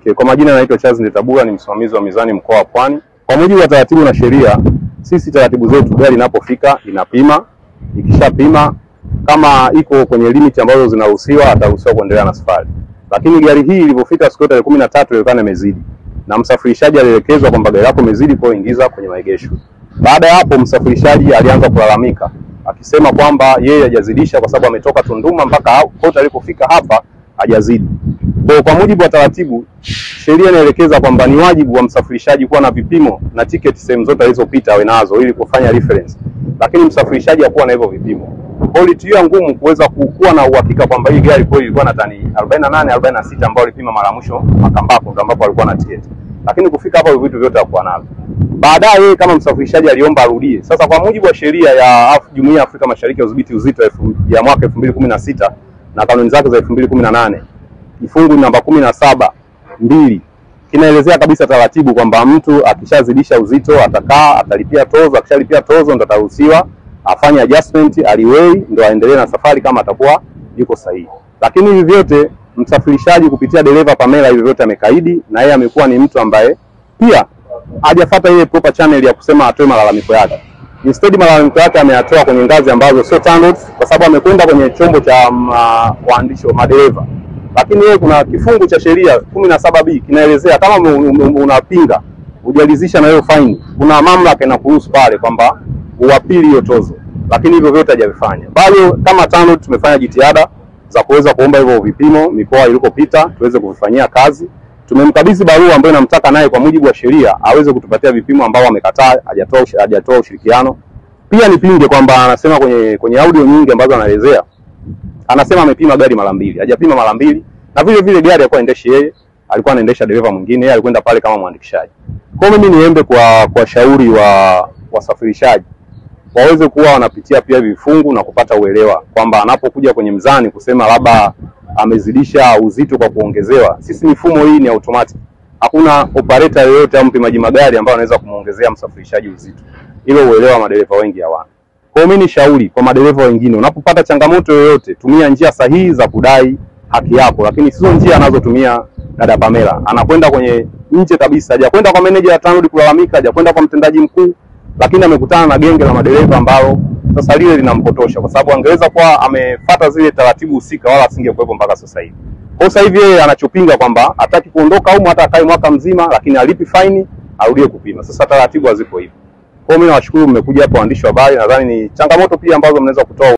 Okay, kwa majina naitwa Charles Ndetabura, ni msimamizi wa mizani mkoa wa Pwani. Kwa mujibu wa taratibu na sheria, sisi taratibu zetu, gari inapofika inapima, ikishapima kama iko kwenye limit ambazo zinaruhusiwa, ataruhusiwa kuendelea na safari. Lakini gari hii ilipofika siku ya 13 ilikuwa imezidi, na msafirishaji alielekezwa kwamba gari lako imezidi, kwa ingiza kwenye maegesho. Baada ya hapo msafirishaji alianza kulalamika akisema kwamba yeye hajazidisha kwa sababu ametoka Tunduma mpaka kote alipofika hapa hajazidi. Kwa mujibu wa taratibu, sheria inaelekeza kwamba ni wajibu wa msafirishaji kuwa na vipimo na tiketi sehemu zote alizopita awe nazo ili kufanya reference. Lakini msafirishaji hakuwa na hivyo vipimo. Kwa hiyo ilitiwa ngumu kuweza kuwa na uhakika kwamba hii gari kweli ilikuwa na tani 48 46 ambao alipima mara mwisho Makambako ndo ambapo alikuwa na tiketi. Lakini kufika hapa vitu vyote hakuwa navyo. Baadaye kama msafirishaji aliomba arudie. Sasa kwa mujibu wa sheria ya Jumuiya ya Afrika Mashariki ya Udhibiti Uzito ya mwaka 2016 na kanuni zake za 2018, kifungu namba 17(2) kinaelezea kabisa taratibu kwamba mtu akishazidisha uzito atakaa, atalipia tozo, akishalipia tozo ndo ataruhusiwa afanye adjustment, aliwei ndo aendelee na safari kama atakuwa yuko sahihi. Lakini hivi vyote msafirishaji kupitia dereva Pamela hivi vyote amekaidi, na yeye amekuwa ni mtu ambaye pia hajafuata ile proper channel ya kusema atoe malalamiko yake. Instead malalamiko yake ameyatoa kwenye ngazi ambazo sio TANROADS, kwa sababu amekwenda kwenye chombo cha waandishi wa madereva. Lakini yeye kuna kifungu cha sheria 17(b) kinaelezea kama unapinga hujalizisha na hiyo fine, kuna mamlaka inakuruhusu pale kwamba uapili hiyo tozo. Lakini hivyo vyote hajavifanya. Bado kama TANROADS tumefanya jitihada za kuweza kuomba hivyo vipimo mikoa ilikopita tuweze kuvifanyia kazi. Tumemkabidhi barua ambayo inamtaka naye kwa mujibu wa sheria aweze kutupatia vipimo ambao amekataa, hajatoa ushirikiano. Pia nipinge kwamba anasema kwenye audio nyingi ambazo anaelezea, anasema amepima gari mara 2, hajapima mara 2, na vile vile gari alikuwa anaendesha yeye, alikuwa anaendesha dereva mwingine, yeye alikwenda pale kama mwandikishaji. Kwa mimi niombe kwa shauri wa wasafirishaji waweze kuwa wanapitia pia vifungu na kupata uelewa kwamba anapokuja kwenye mzani kusema labda amezidisha uzito kwa kuongezewa, sisi mifumo hii ni automatic. Hakuna operator yoyote au mpimaji magari ambaye anaweza kumuongezea msafirishaji uzito. Hilo uelewa madereva wengi hawana. Kwa hiyo mimi ni shauri kwa madereva wengine, unapopata changamoto yoyote, tumia njia sahihi za kudai haki yako, lakini sio njia anazotumia dada Pamela. Anakwenda kwenye nje kabisa, hajakwenda kwa meneja ya TANROADS kulalamika, hajakwenda kwa mtendaji mkuu, lakini amekutana na genge la madereva ambao sasa lile linampotosha, kwa sababu angeweza kuwa amefuata zile taratibu husika wala asingekuwepo mpaka sasa hivi. Kwa sasa hivi yeye anachopinga kwamba hataki kuondoka au hata akae mwaka mzima, lakini alipi faini arudie kupima. Sasa taratibu hazipo hivyo. Kwa hiyo mimi nawashukuru mmekuja hapa waandishi wa habari, nadhani ni changamoto pia ambazo mnaweza kutoa